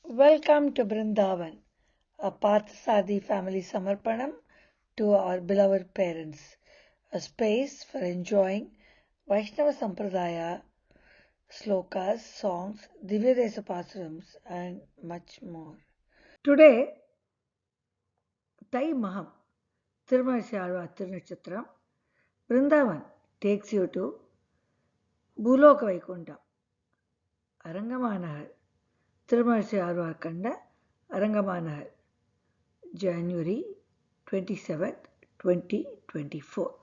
Welcome to Brindavan, a Parthasadi family Samarpanam to our beloved parents, a space for enjoying Vaishnava Sampradaya, slokas, songs, Divya Desa Pasarams, and much more. Today, Tai Maham, Thirumazhisai Thirunakshatram, Brindavan takes you to Bhuloka Vaikuntham, Arangamanahar, Thirumazhisai Kanda, Arangamanahar, January 27th, 2024.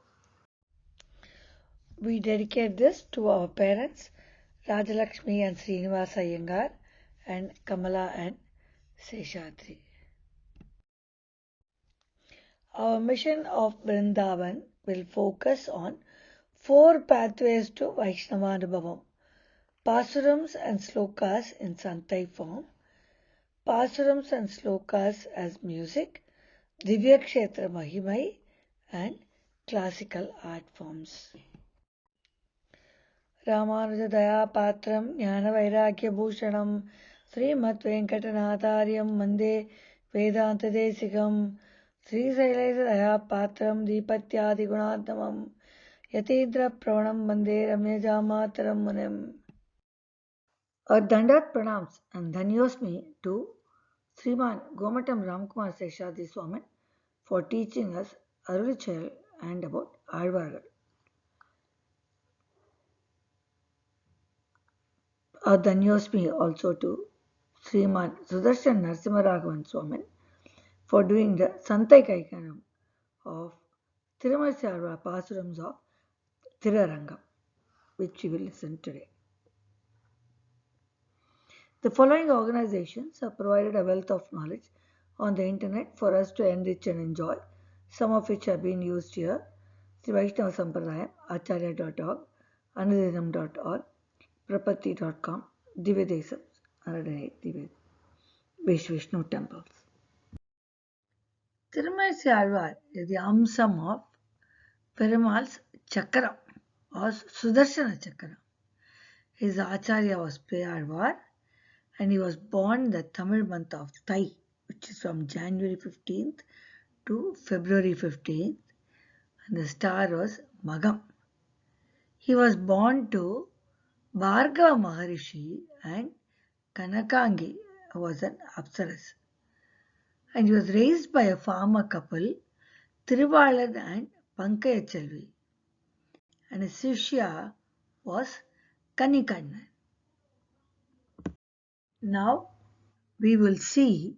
We dedicate this to our parents, Rajalakshmi and Srinivasa Iyengar, and Kamala and Seshadri. Our mission of Vrindavan will focus on 4 pathways to Vaishnavanubhavam: Pasurams and Slokas in Santai form, Pasurams and Slokas as music, Divya Kshetra Mahimai, and classical art forms. रामानुजदयापात्रं ज्ञानवैराग्यभूषणं श्रीमद्वेङ्कटनाथार्यं वन्दे वेदान्तदेशिकं श्रीशैलेशदयापात्रं दीपत्यादिगुणात्मकं यतीन्द्रप्रवणं वन्दे रम्यजामातरं मुनिम्. A Dandat Pranams and Dhanyosmi to Sriman Gomatam Ramkumar Seshadri Swamin for teaching us Arulichayal and about Azhwar. A Dhanyosmi also to Sriman Sudarshan Narasimharaghavan Swamin for doing the Santai Kaikanam of Thirumazhisai Pasurams of Thirarangam, which we will listen today. The following organizations have provided a wealth of knowledge on the internet for us to enrich and enjoy, some of which have been used here: Sri Vaishnava Sampradayam, Acharya.org, Anudinam.org, Prapatti.com, Divyadesam, Divya Vishnu temples. Thirumazhisai is the Amsam of Perumal's Chakram or Sudarshana Chakram. His Acharya was Azhwar, and he was born in the Tamil month of Thai, which is from January 15th to February 15th, and the star was Magam. He was born to Bhargava Maharishi, and Kanakangi was an Apsaras. And he was raised by a farmer couple, Thiruvalan and Pankayachelvi, and his Shishya was Kanikannan. Now we will see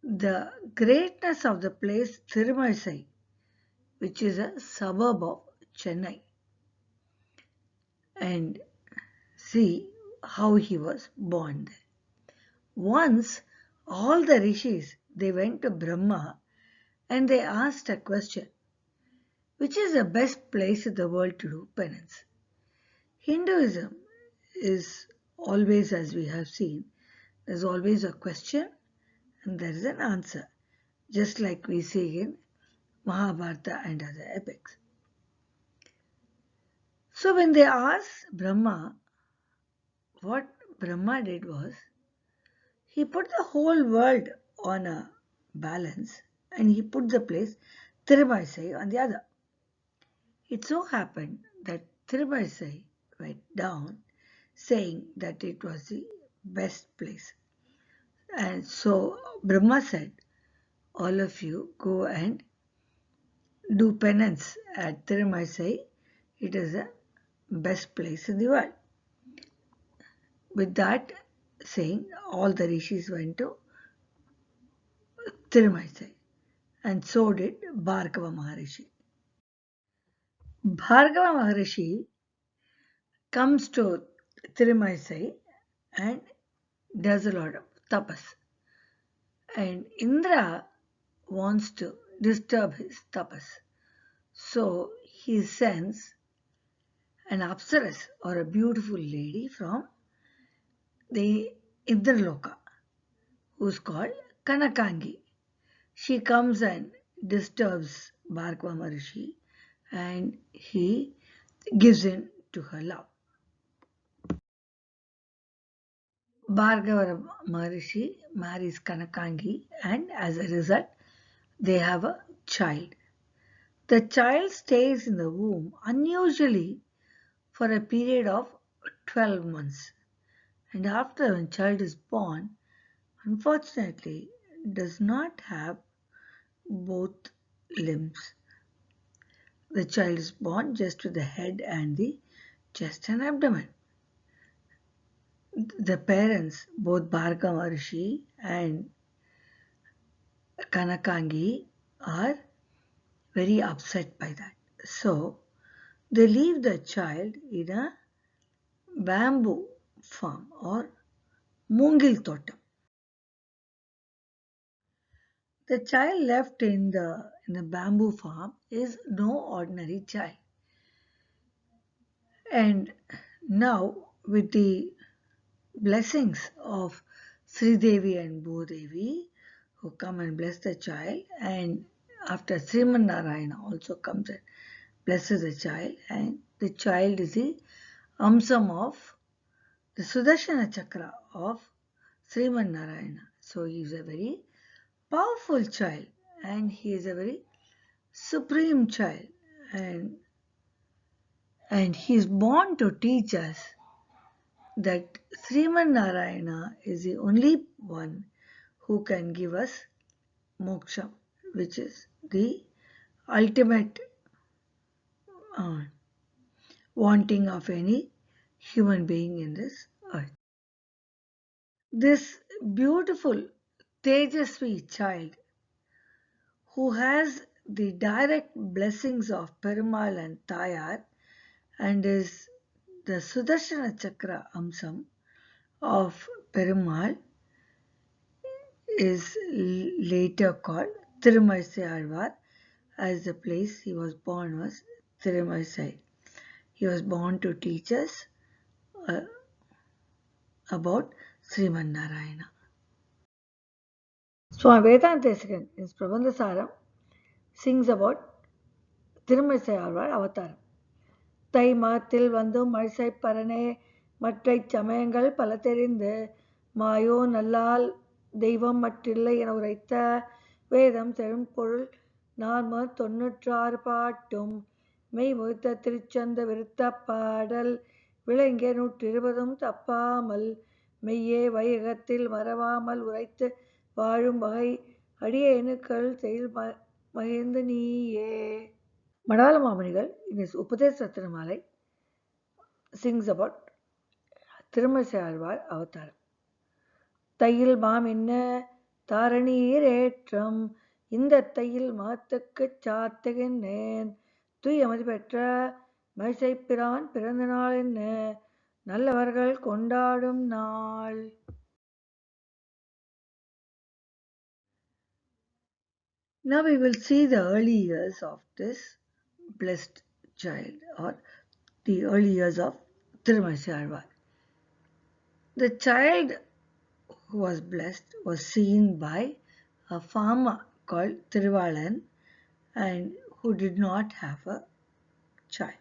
the greatness of the place Thirumazhisai, which is a suburb of Chennai, and see how he was born there. Once all the rishis, they went to Brahma and they asked a question: which is the best place in the world to do penance? Hinduism is always, as we have seen, there's always a question and there is an answer, just like we see in Mahabharata and other epics. So when they asked Brahma, what Brahma did was, he put the whole world on a balance and he put the place Thirumazhisai on the other. It so happened that Thirumazhisai went down, saying that it was the best place. And so Brahma said, all of you go and do penance at Thirumazhisai. It is the best place in the world. With that saying, all the rishis went to Thirumazhisai, and so did Bhargava Maharishi. Bhargava Maharishi comes to Thirumazhisai and does a lot of tapas. And Indra wants to disturb his tapas. So he sends an Apsaras or a beautiful lady from the Indraloka, who's called Kanakangi. She comes and disturbs Bhargava Maharishi and he gives in to her love. Bhargava Maharishi marries Kanakangi, and as a result, they have a child. The child stays in the womb unusually for a period of 12 months, and after when child is born, unfortunately, does not have both limbs. The child is born just with the head and the chest and abdomen. The parents, both Bhargava Maharishi and Kanakangi, are very upset by that. So they leave the child in a bamboo farm or Mungil Totam. The child left in the bamboo farm is no ordinary child. And now with the blessings of Sri Devi and Bhudevi who come and bless the child, and after Sriman Narayana also comes and blesses the child, and the child is the amsam of the Sudarshana Chakra of Sriman Narayana. So he is a very powerful child, and he is a very supreme child, and he is born to teach us that Sriman Narayana is the only one who can give us moksha, which is the ultimate uh, wanting of any human being in this earth. This beautiful Tejasvi child who has the direct blessings of Perumal and Tayar and is the Sudarshana Chakra Amsam of Perumal is later called Thirumazhisai, as the place he was born was Thirumazhisai. He was born to teach us uh, about Sriman Narayana. Swami Vedanta in his Prabandhasaram sings about Thirumazhisai Avataram. தை மாத்தில் வந்தும் மழிசைப்பரனே மற்றைச் சமயங்கள் பல தெரிந்து Mayo நல்லால் தெய்வம் மற்றில்லை என உரைத்த வேதம் செழும்பொருள் நான்ம 96 பாட்டும் மெய் முகித்த திருச்சந்த விருத்த பாடல் விளங்கிய 120 தப்பாமல் மெய்யே வையகத்தில் மறவாமல் உரைத்து வாழும் வகை அடியேனுக்கள் செயல் மகிழ்ந்து நீயே. Madala Mamanigal, in his Upadesh Ratnamalai, sings about Thirumasayalvar Avataram. தையில் மாம் என்ன தாரணீரேற்றம் இந்த தையில் மாத்துக்குச் சாத்துகின்றேன் துய்யமதி பெற்ற மைசைப்பிரான் பிறந்த நாள் என்ன நல்லவர்கள் கொண்டாடும் நாள். Now we will see the early years of this blessed child, or the early years of Thirumasayalvar. The child who was blessed was seen by a farmer called Thiruvalan and who did not have a child.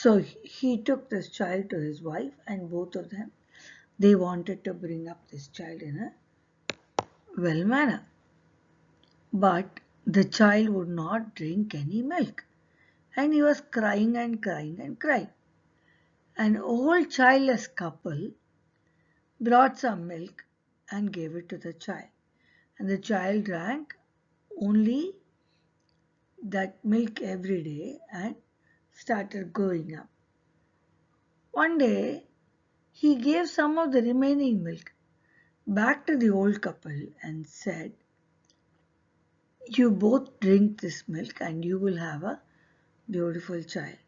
So he took this child to his wife, and both of them, they wanted to bring up this child in a well manner. But the child would not drink any milk, and he was crying and crying and crying. An old childless couple brought some milk and gave it to the child. And the child drank only that milk every day and started growing up. One day, he gave some of the remaining milk back to the old couple and said, "You both drink this milk and you will have a beautiful child."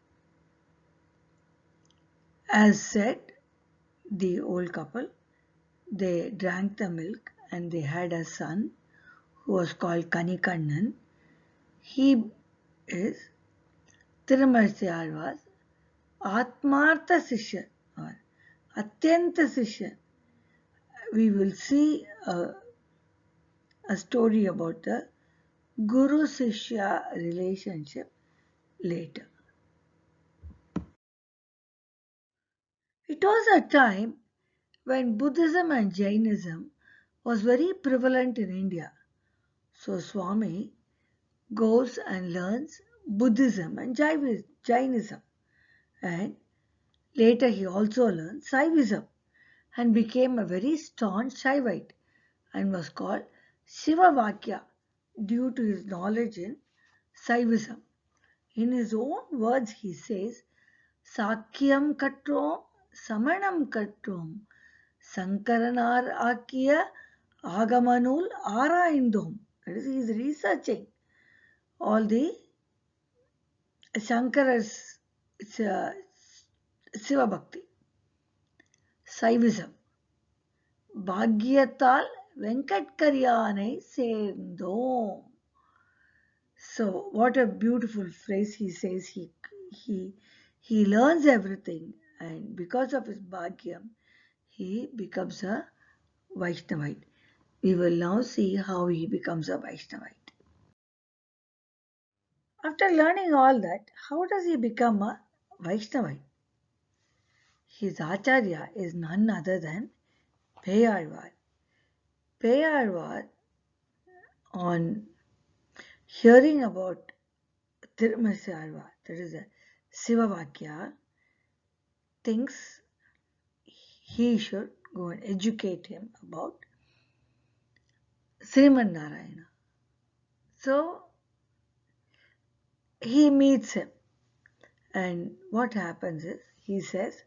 As said, the old couple, they drank the milk and they had a son who was called Kanikannan. He is Thirumartiyalvar's Atmartha Sishya or Atyanta Sishya. We will see a story about the Guru Sishya relationship later. It was a time when Buddhism and Jainism was very prevalent in India. So Swami goes and learns Buddhism and Jainism, and later he also learned Saivism and became a very staunch Shaivite and was called Shivavakya due to his knowledge in Saivism. In his own words, he says, Sakyam Katrom, Samanam Katrom, Sankaranar Akya Agamanul Araindom. That is, he is researching all the Shankara's Siva Bhakti, Saivism. Bhagyatal Venkatkaryanai Sendom. So what a beautiful phrase he says. He he learns everything, and because of his bhagyam, he becomes a Vaishnavite. We will now see how he becomes a Vaishnavite. After learning all that, how does he become a Vaishnavite? His Acharya is none other than Peyarvar. Peyarvar, on hearing about Thirumazhisai, that is a Sivavakya, thinks he should go and educate him about Sriman Narayana. So he meets him, and what happens is he says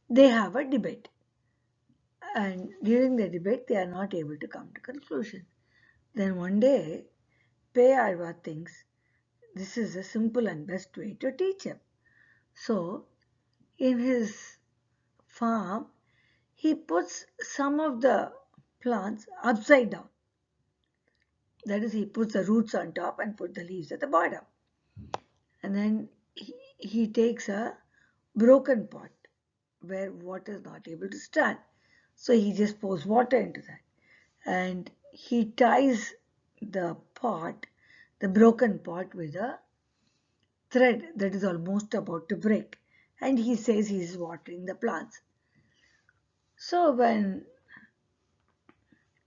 they have a debate, and during the debate they are not able to come to conclusion. Then one day Peyarva thinks this is a simple and best way to teach him. So in his farm he puts some of the plants upside down. That is, he puts the roots on top and put the leaves at the bottom. And then he takes a broken pot where water is not able to stand. So he just pours water into that. And he ties the pot, the broken pot, with a thread that is almost about to break. And he says he is watering the plants. So when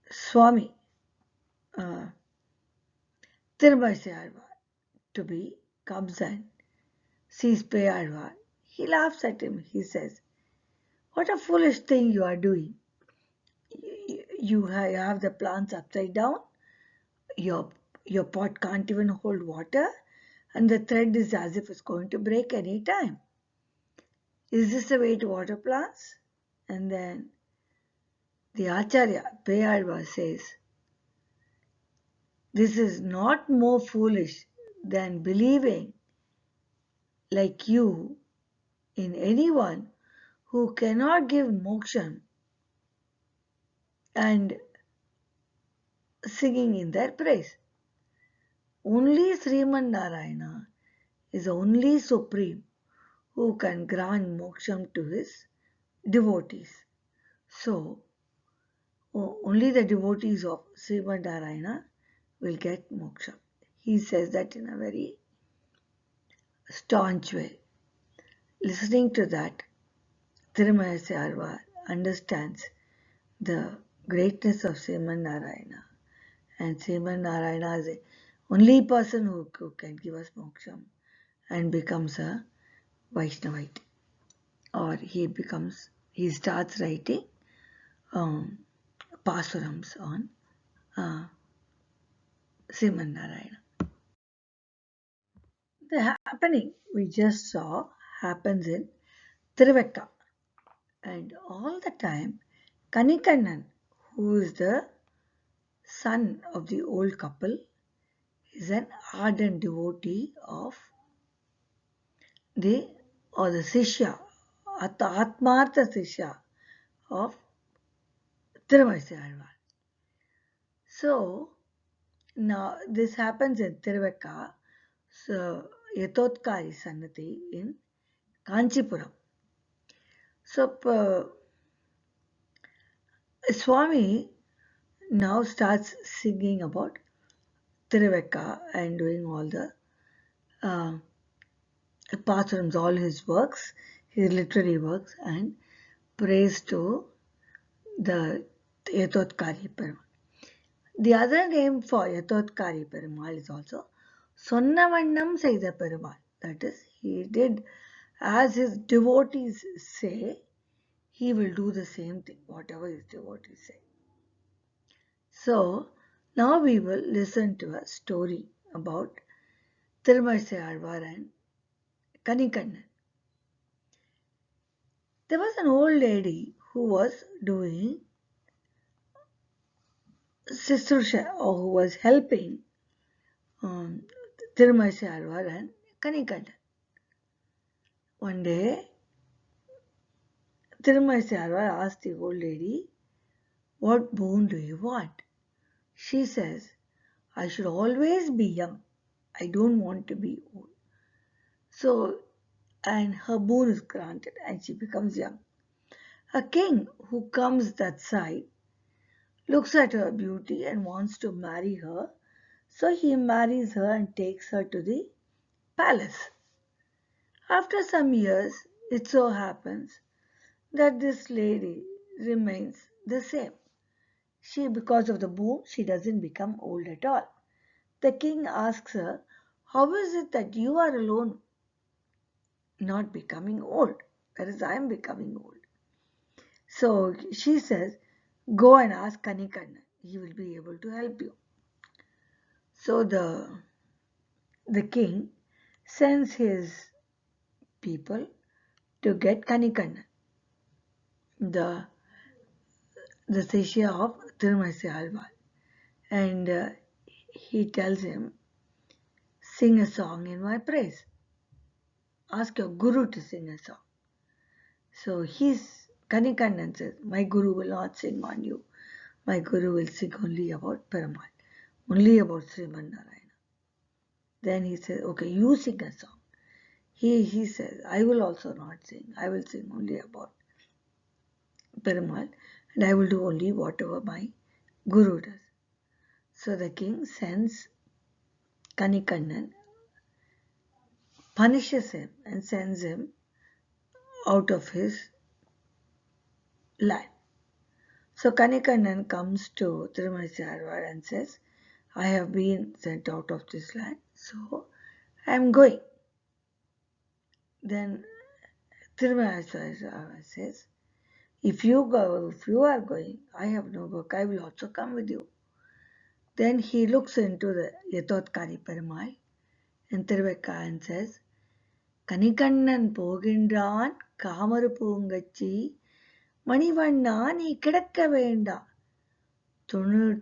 Swami Thirumazhisai to be comes and sees Peyarva, he laughs at him. He says, "What a foolish thing you are doing. You have the plants upside down, your, your pot can't even hold water, and the thread is as if it's going to break any time. Is this the way to water plants?" And then the Acharya, Peyarva, says, "This is not more foolish than believing, like you, in anyone who cannot give moksha and singing in their praise. Only Sriman Narayana is only supreme who can grant moksha to his devotees. So, only the devotees of Sriman Narayana will get moksha." He says that in a very staunch way. Listening to that, Thirumazhisai understands the greatness of Sriman Narayana. And Sriman Narayana is the only person who can give us moksha and becomes a Vaishnavite. Or he starts writing pasurams on uh, Sriman Narayana. The happening we just saw happens in Trivekka. And all the time, Kanikannan, who is the son of the old couple, is an ardent devotee of the Sishya, Atmartha Sishya of Thirumazhisai. So now this happens in Tiruvekka, so Yathotkari Sannati in Kanchipuram. So Swami now starts singing about Tiruvekka and doing all the uh, patrons, all his works, his literary works, and praise to the Yathotkari Perumal. The other name for Yathotkari Perumal is also Sonnavannam Seida Perumal. That is, he did as his devotees say, he will do the same thing, whatever his devotees say. So, now we will listen to a story about Thirumazhisai Azhwar and Kanikannan. There was an old lady who was doing Sistrusha, or who was helping Thirumazhisai Azhwar and Kanikannan. One day, Thirumazhisai Azhwar asked the old lady, "What boon do you want?" She says, "I should always be young. I don't want to be old." So, and her boon is granted and she becomes young. A king who comes that side looks at her beauty and wants to marry her, so he marries her and takes her to the palace. After some years, it so happens that this lady remains the same. Because of the boon, she doesn't become old at all. The king asks her, "How is it that you are alone not becoming old, whereas I am becoming old?" So she says, "Go and ask Kanikannan. He will be able to help you." So the king sends his people to get Kanikannan, the Shishya of Thirumazhisai Azhwar, and he tells him, "Sing a song in my praise. Ask your guru to sing a song." So Kanikannan says, "My guru will not sing on you. My guru will sing only about Perumal, only about Sriman Narayana." Then he says, "Okay, you sing a song." He says, "I will also not sing. I will sing only about Perumal, and I will do only whatever my guru does." So the king sends Kanikannan, punishes him and sends him out of his land. So Kanikannan comes to Thirumazhisai Azhwar and says, "I have been sent out of this land, so I am going." Then Thirumazhisai says, if you are going, I have no work, I will also come with you." Then he looks into the Yathotkari Perumal and Thiruvekkayan says, "Kanikannan போகின்றான் காமரு பூங்கச்சி மணிவண்ணா நீ கிடக்க வேண்டா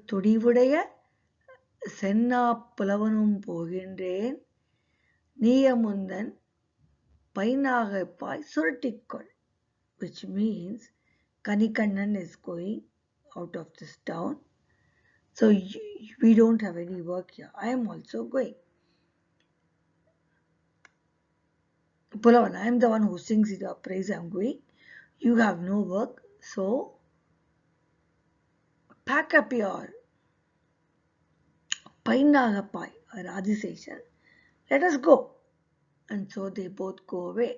துணிவுடைய சென்னா புலவனும் போகின்றேன் நீயமுந்தன் பைநாகப்பாய் சுருட்டிக்கொள்," which means Kanikannan is going out of this town. So we don't have any work here. I am also going. Pulavan, I am the one who sings your praise. I am going. You have no work. So pack up your Painagapai or Adiseshan. Let us go. And so they both go away.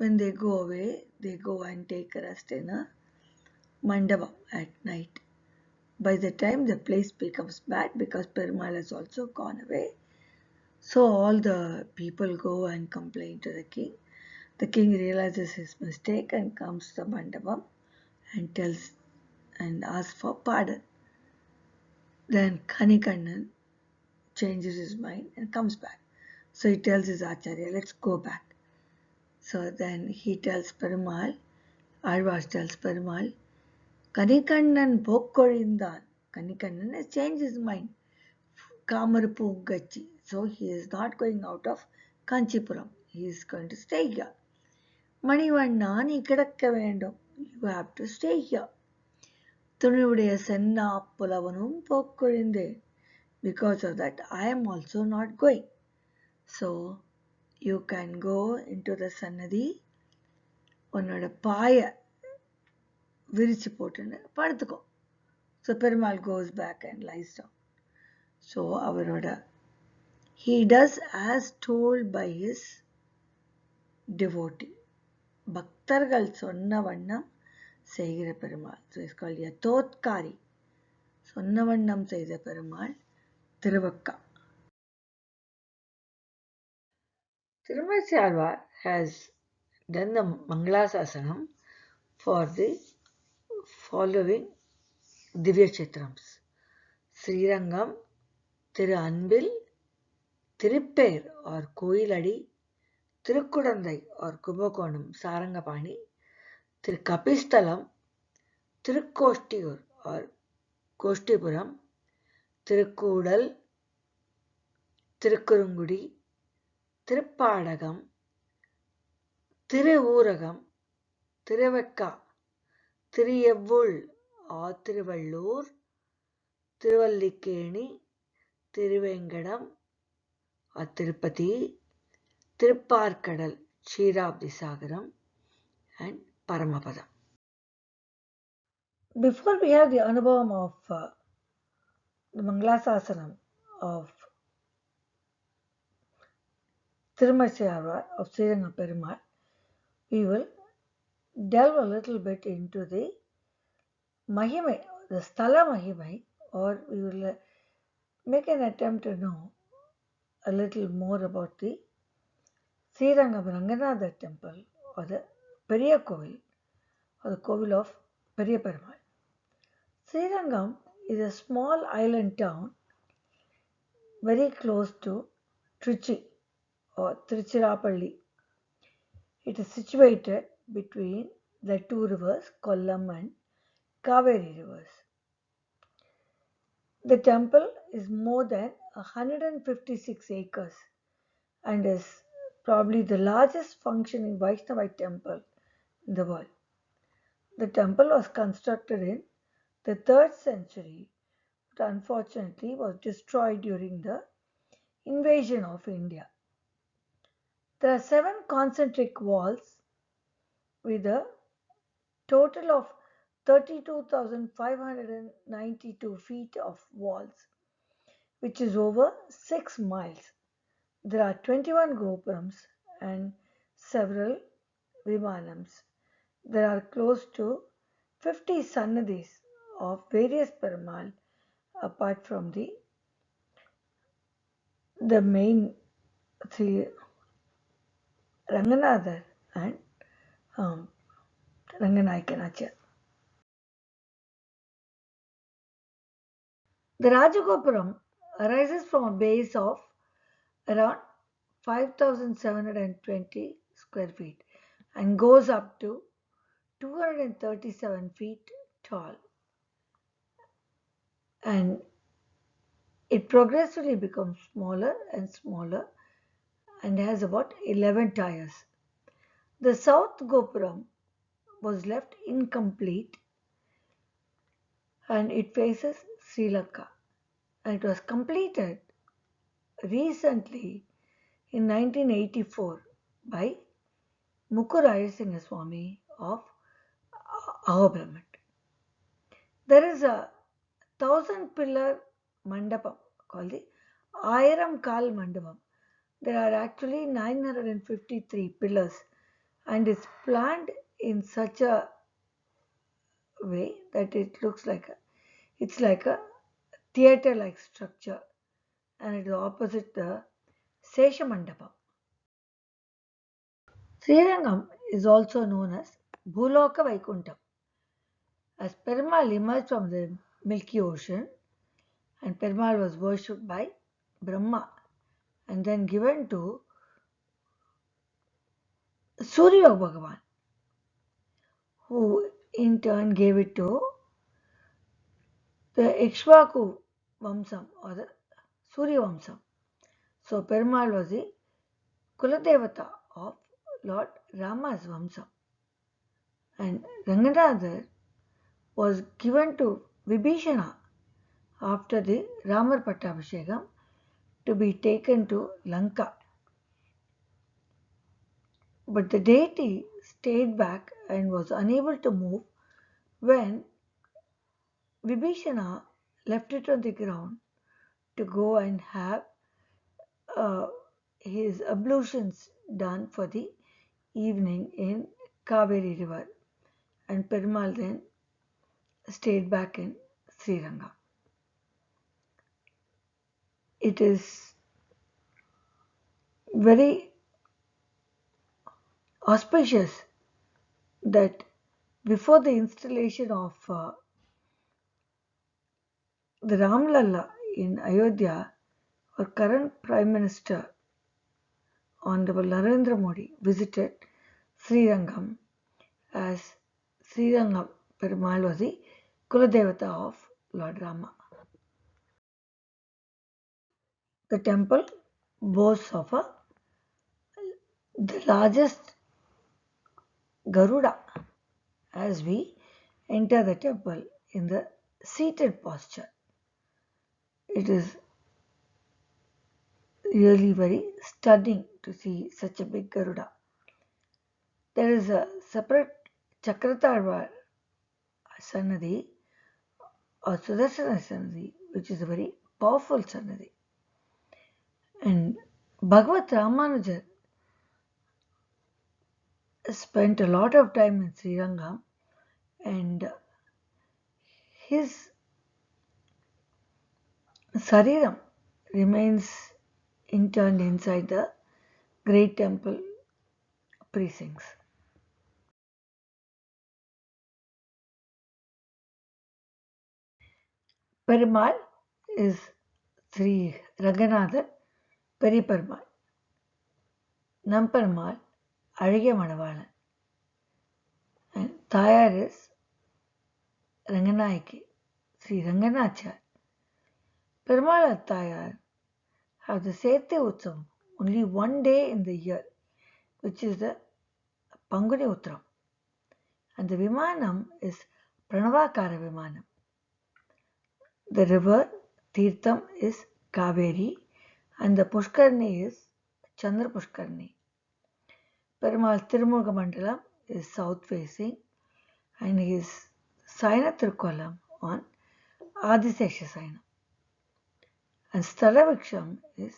When they go away, they go and take a rest in a mandapam at night. By the time the place becomes bad, because Perumal has also gone away, so all the people go and complain to the king. The king realizes his mistake and comes to the mandapam and tells and asks for pardon. Then Kanikannan changes his mind and comes back. So he tells his Acharya, "Let's go back." So then he tells Perumal, Azhwar tells Perumal, "Kanikannan Pokkorindan." Kanikannan has changed his mind. Kamarpu Gachi. So he is not going out of Kanchipuram. He is going to stay here. Manivanna நீ கிடக்க வேண்டும். You have to stay here. துணிவுடைய chana புலவனும் போக்கொழிந்தேன். Because of that, I am also not going. So, you can go into the Sannadhi, உன்னோட பாய விரிச்சு போட்டுன்னு படுத்துக்கோ. So, Perumal goes back and lies down. So, he does as told by his devotee. பக்தர்கள் சொன்ன வண்ணம் செய்கிற Perumal. So it's called Yathotkari. சொன்னவண்ணம் செய்த Perumal திருவக்கா. Thirumazhisai has done the Mangalasasanam for the following Divya Chitrams: Srirangam, Thiru Anbil, Tirupper or Koiladi, Tirukudandai or Kubakonam Sarangapani, Tirukapistalam, Tirukostiur or Kostipuram, Tirukudal, Tirukurungudi, Tiruppadagam, Tiruvuragam, Tiruvakka, Tiruyavvul or Tiruvallur, Tiruvallikeni, Tiruvengadam or Tirupati, Tirupparkadal, Ksheerabdisagaram and Paramapadam. Before we have the Anubhavam of the Mangalasasanam of Thirumazhisai of Sriranga Perumal, we will delve a little bit into the Mahimai, the Sthala Mahimai, or we will make an attempt to know a little more about the Srirangam Ranganatha temple or the Periya Kovil or the Kovil of Periya Perumal. Srirangam is a small island town very close to Trichy or Tiruchirappalli. It is situated between the two rivers Kollam and Kaveri rivers. The temple is more than 156 acres and is probably the largest functioning Vaishnavite temple in the world. The temple was constructed in the 3rd century but unfortunately was destroyed during the invasion of India. There are 7 concentric walls with a total of 32,592 feet of walls, which is over 6 miles. There are 21 gopurams and several vimanams. There are close to 50 sannadhis of various Perumal apart from the main 3 Ranganatha and Ranganayakanacha. The Rajagopuram arises from a base of around 5,720 square feet and goes up to 237 feet tall, and it progressively becomes smaller and smaller and has about 11 tiers. The South Gopuram was left incomplete and it faces Sri Lanka, and it was completed recently in 1984 by Mukurayasinghe Swami of Ahoblamat. There is a 1,000-pillar mandapam called the Ayiram Kal Mandapam. There are actually 953 pillars and it's planned in such a way that it's like a theatre-like structure, and it is opposite the Sesha Mandapam. Srirangam is also known as Bhuloka Vaikuntham, as Perumal emerged from the Milky Ocean and Perumal was worshipped by Brahma and then given to Surya Bhagavan, who in turn gave it to the Ikshvaku Vamsam or the Surya Vamsam. So Perumal was the Kuladevata of Lord Rama's Vamsam, and Ranganatha was given to Vibhishana after the Ramar Pattabhishekam to be taken to Lanka. But the deity stayed back and was unable to move when Vibhishana left it on the ground to go and have his ablutions done for the evening in Kaveri river. and Perumal then stayed back in Srirangam. It is very auspicious that before the installation of the Ramlalla in Ayodhya, our current Prime Minister, Honorable Narendra Modi, visited Srirangam, as Srirangam Perumal was the Kuladevata of Lord Rama. The temple boasts of the largest Garuda as we enter the temple in the seated posture. It is really very stunning to see such a big Garuda. There is a separate Chakratarvar Sannadhi or Sudarshana Sannadhi, which is a very powerful Sannadhi. And Bhagavat Ramanujan spent a lot of time in Srirangam, and his Sariram remains interned inside the great temple precincts. Perumal is Sri Ranganathan Periperumal. Namperumal Azhiya Manavalan. And Thayar is Ranganayaki, Sri Ranganachar. Perumal and Thayar have the Sethe Utsavam only one day in the year, which is the Panguni Uttram. And the Vimanam is Pranavakara Vimanam. The river Tirtham is Kaveri and the Pushkarni is Chandra Pushkarni. Perumal Tirumuga Mandalam is south facing and his Saina Tirukolam on Adisesha Sainam. And Stalaviksham is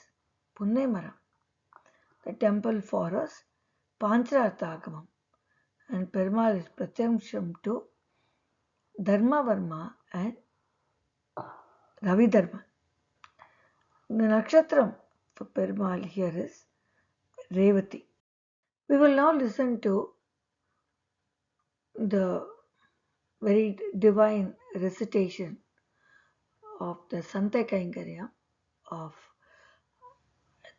Punnemaram. The temple follows Pancharartha Agamam, and Perumal is Pratyamsham to Dharmavarma and Ravidharma. The Nakshatram for Perumal here is Revati. We will now listen to the very divine recitation of the Santa Kainkarya of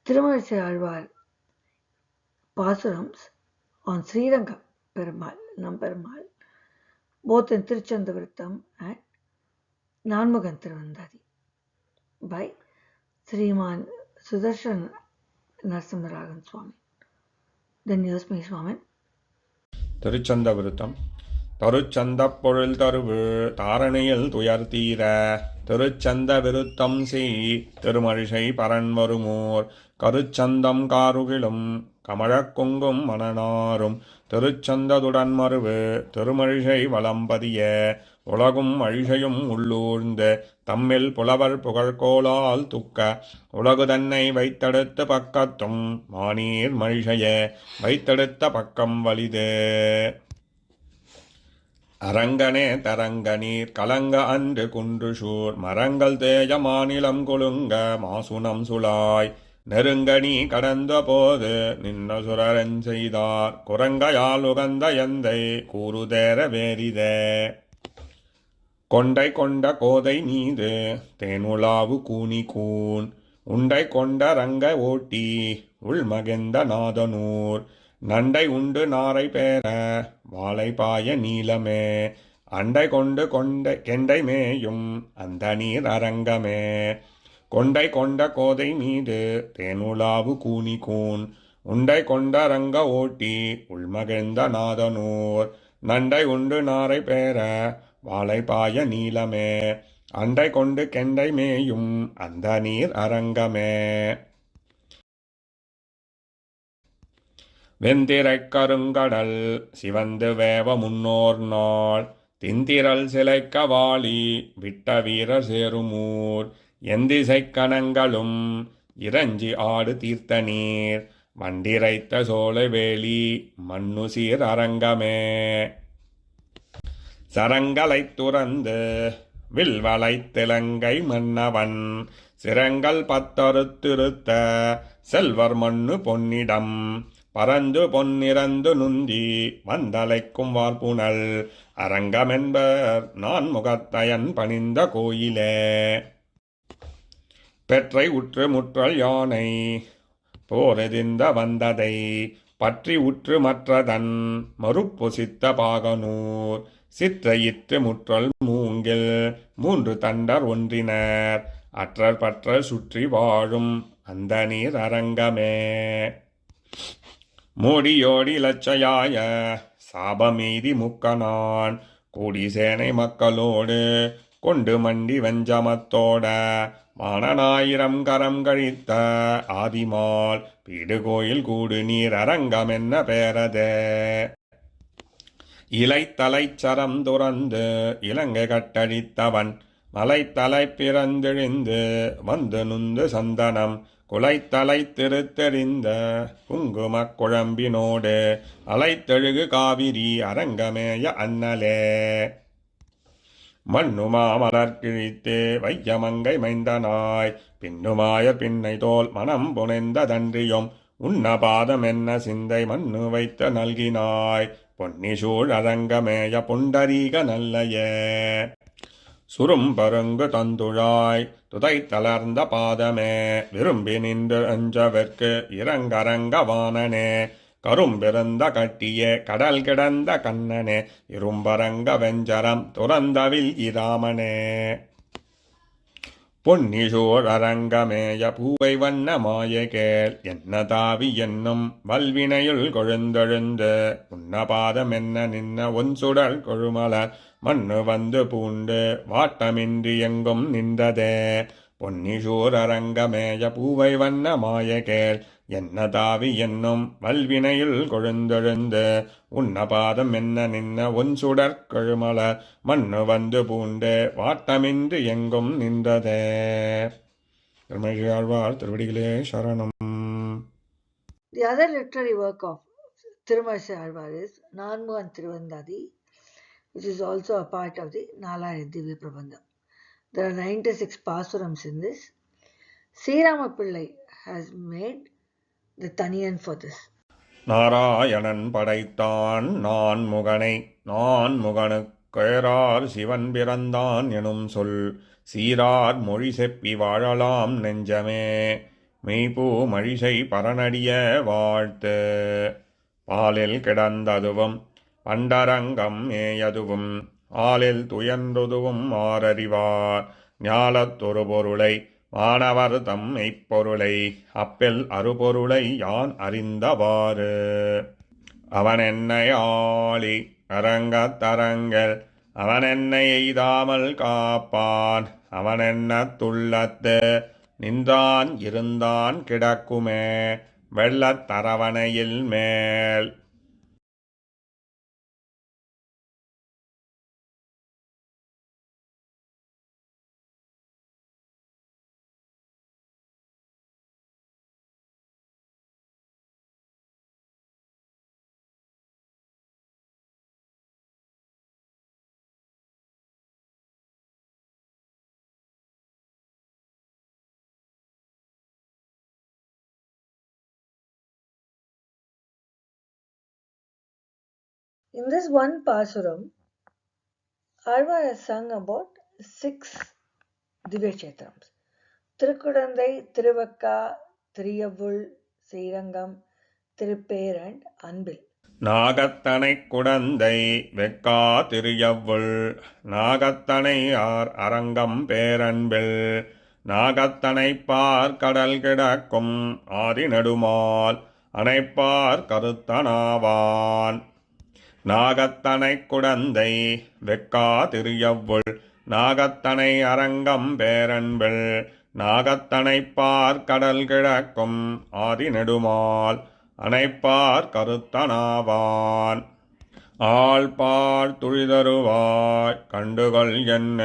Thirumazhisai Pasurams on Srirangam Perumal, Namperumal, both in Tiruchandavritam and Nanmugan Tiruvandari by Sriman Sudarshan Narasimharagan Swami. Then yes, me Swamin. திருச்சந்தவிருத்தம் தருச்சந்தப் பொருள் தருவு தாரணையில் துயர் தீர திருச்சந்த விருத்தம் செய் திருமழிசை பரன்வருமோர் கருச்சந்தம் காருகிலும் கமழக் கொங்கும் மணனாரும் திருச்சந்ததுடன் மருவு திருமழிசை வளம்பதிய உலகும் அழிசையும் உள்ளூர்ந்த தம்மில் புலவர் புகழ்கோளால் துக்க உலகு தன்னை வைத்தெடுத்த பக்கத்தும் மானீர் மழிசைய வைத்தெடுத்த பக்கம் வலிது அரங்கனே தரங்கநீர் கலங்க அன்று குன்றுசூர் மரங்கள் தேய மாநிலம் கொழுங்க மாசுனம் சுளாய் நெருங்கனி கடந்த போது நின்ன சுரரன் செய்தார் குரங்கையால் உகந்த எந்தை கூறுதேர வேரிதே கொண்டை கொண்ட கோதை மீது தேனுலாவு கூனி கூன் உண்டை கொண்ட ரங்க ஓட்டி உள்மகிழ்ந்த நாதனூர் நண்டை உண்டு நாரை பேர வாழை பாய நீலமே அண்டை கொண்டு கெண்டை மேயும் அந்த நீர் அரங்கமே கொண்டை கொண்ட கோதை மீது தேனுலாவு கூனி கூன் உண்டை கொண்ட ரங்க ஓட்டி உள்மகிழ்ந்த நாதனூர் நண்டை உண்டு நாரை பேர வாழை பாய நீலமே அண்டை கொண்டு கெண்டை மேயும் அந்த நீர் அரங்கமே வெந்திரைக் கருங்கடல் சிவந்து வேவ முன்னோர் நாள் திந்திரல் சிலைக்க வாளி விட்ட வீரர் சேருமூர் எந்திசைக் கணங்களும் இறஞ்சி ஆடு தீர்த்த நீர் வண்டிரைத்த சோலை வேலி மண்ணு சீர் அரங்கமே சரங்களைத் துறந்து வில்வளைத் திலங்கை மன்னவன் சிரங்கள் பத்தறுத்திருத்த செல்வர் மண்ணு பொன்னிடம் பரந்து பொன்னிறந்து நுந்தி வந்தலைக்கும் வார்புணல் அரங்கமென்பர் நான் முகத்தயன் பணிந்த கோயிலே. பெற்றை உற்று முற்றல் யானை போரெதிர்ந்த வந்ததை பற்றி உற்று மற்றதன் மறுப்பொசித்த பாகனூர் சிற்றையிற்று முற்றல் மூங்கில் மூன்று தண்டர் ஒன்றினர் அற்றர் பற்றர் சுற்றி வாழும் அந்த நீர் அரங்கமே. மூடியோடி இலச்சையாய சாபமீதி முக்கனான் கூடி சேனை மக்களோடு கொண்டு மண்டி வெஞ்சமத்தோட மானநாயிரம் கரம் கழித்த ஆதிமால் பீடுகோயில் கூடு நீர் அரங்கம் என்ன பேரதே. இலைத்தலைச்சரம் துறந்து இலங்கை கட்டழித்தவன் மலைத்தலை பிறந்தெழிந்து வந்து நுந்து சந்தனம் குலைத்தலை திருத்தெறிந்த குங்குமக் குழம்பினோடு அலைத்தெழுகு காவிரி அரங்கமேய அண்ணலே. மண்ணுமா மலர் கிழித்து வையமங்கை மைந்தனாய் பின்னுமாய பின்னை தோல் மனம் புனைந்ததன்றியும் உன்னபாதம் என்ன சிந்தை மண்ணு வைத்த நல்கினாய் பொன்னிசூழ் அரங்கமேய புண்டரீக நல்லையே. சுரும்பருங்கு தந்துழாய் துதை தளர்ந்த பாதமே விரும்பி நின்று அஞ்சவர்க்கு இரங்கரங்க வானனே கரும்பிருந்த கட்டியே கடல் கிடந்த கண்ணனே இரும்பரங்க வெஞ்சரம் துறந்தவில் இராமனே. பொன்னிசூழ் அரங்கமேய பூவை வண்ண மாயகேள் என்ன தாவி என்னும் வல்வினையுள் கொழுந்தெழுந்து உன்னபாதம் என்ன நின்ன ஒன்சுடல் கொழுமலர் மண்ணு வந்து பூண்டு வாட்டமின்றி எங்கும் நின்றதே. பொன்னிசூர் அரங்கமேய பூவை வண்ண மாயகேள் என்ன தாவி என்னும் வல்வினையுள் கொழுந்தெழுந்து உன்னபாதம் என்ன நின்ன ஒன்சுடற் கொழுமலர் மண்ணு வந்து பூண்டு வாட்டமின்றி எங்கும் நின்றதே. ஆழ்வார் திருவடிகளே சரணம். The other literary work of Thirumazhisai is Nanmugan Tiruvandadi, which is also a part of the Nalayan Divya Prabandham. There are 96 pasurams in this. Srirama Pillai has made the Taniyan for this. Narayanan படைத்தான் நான் முகனை நான் முகனுக்கேரார் சிவன் பிறந்தான் எனும் சொல் சீரார் மொழி செப்பி வாழலாம் நெஞ்சமே மெய்ப்பூ மழிசை பரநடிய வாழ்த்து. பாலில் கிடந்ததுவும் பண்டரங்கம் மேயதுவும் ஆலில் துயன்றுதுவும் ஆரறிவார் ஞாலத்தொரு பொருளை வானவர் தம் மெய்ப்பொருளை அப்பில் அறுபொருளை யான் அறிந்தவாறு. அவன் என்னை ஆளி அரங்கத்தரங்கள் அவன் என்னை எய்தாமல் காப்பான் அவன் என்ன துள்ளத்து நின்றான் இருந்தான் கிடக்குமே வெள்ளத்தரவணையில் மேல். In this one pasuram, Azhwar has sung about 6 Divya Kshetrams: Tirukudandai, Tiruvakka, Tiriyavul, Srirangam, Tirupper and Anbil. நாகத்தனை குடந்தை வெக்கா திரியவுள் நாகத்தனை ஆர் அரங்கம் பேரன்பில் நாகத்தனை பார் கடல் கிடக்கும் ஆதி நெடுமால் அனைப்பார் கருத்தனாவான். நாகத்தனை குடந்தை வெக்கா திரியவுள் நாகத்தனை அரங்கம் பேரன்பில் நாகத்தனை பார் கடல் கிடக்கும் ஆதி நெடுமால் அனைப்பார் கருத்தனாவான். ஆள்பால் துழிதருவாய் கண்டுகொள் என்ன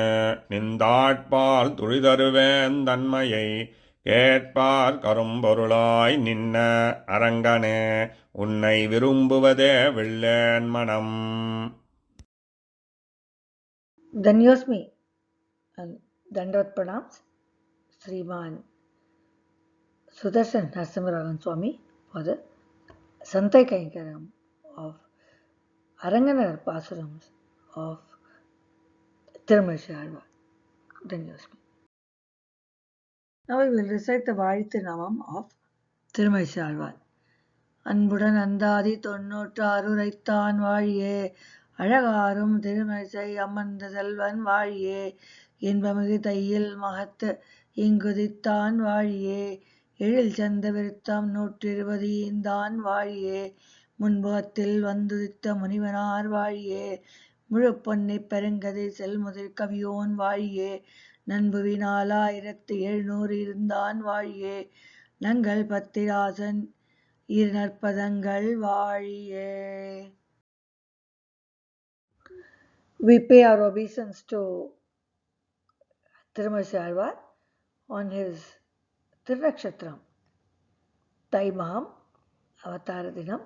நின்றாட்பால் துழிதருவேன் தன்மையை கேட்பார் கரும்பொருளாய் நின்ன அரங்கனே உன்னை விரும்புவதே வில்லேன் மனம். Dhanyosmi and Dandavat Pranams, Sriman Sudarshan Narasimharagan Swami for the Santai Kainkaram of Aranganagar Pasurams of Thirumazhisai. Dhanyosmi. Now we will recite the Vazhithu Namam of Thirumazhisai. அன்புடன் அந்தாதி தொன்னூற்றாறு ரைத்தான் வாழியே அழகாரும் திருமசை அமர்ந்த செல்வன் வாழியே இன்பமிகு தையில் மகத்து இங்குதித்தான் வாழியே எழில் சந்த விருத்தம் 120 ஈந்தான் வாழியே முன்புகத்தில் வந்துதித்த முனிவனார் வாழியே முழு பொன்னை பெருங்கதை செல்முதிர் கவியோன் வாழியே நண்புவினால் 1700 இருந்தான் வாழியே நங்கள் பத்திராசன் நற்பதங்கள் வாழியே. We pay our obeisance to Thirumazhisai on his Thirunakshatram, Thai Maham, Avatara Dinam,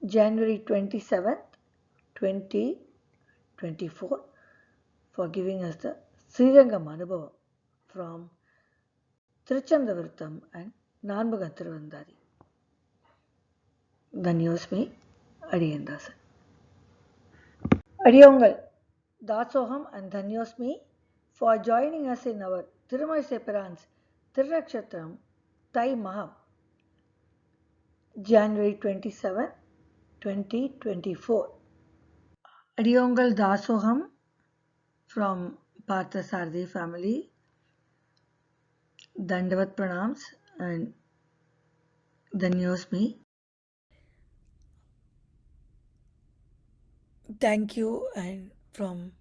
January 27th, 2024, for giving us the Srirangam Anubhavam from Tiruchandavirtham and Nanmugan Tiruvandari. Dhanyosmi, Adiyendasan. Adiyongal, Dasoham and Dhanyosmi for joining us in our Thirumazhisai Piran's Thirunakshatram Thai Maham, January 27, 2024. Adiyongal Dasoham from Parthasarthi family, Dandavat Pranams and Dhanyosmi. Thank you, and from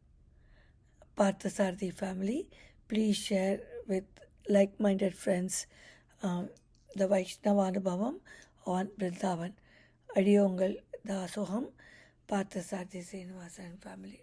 Parthasarthi family, please share with like-minded friends the Vaishnava Anubhavam on Vrindavan. Adiyongal Dasoham, Parthasarthi Srinivasa and family.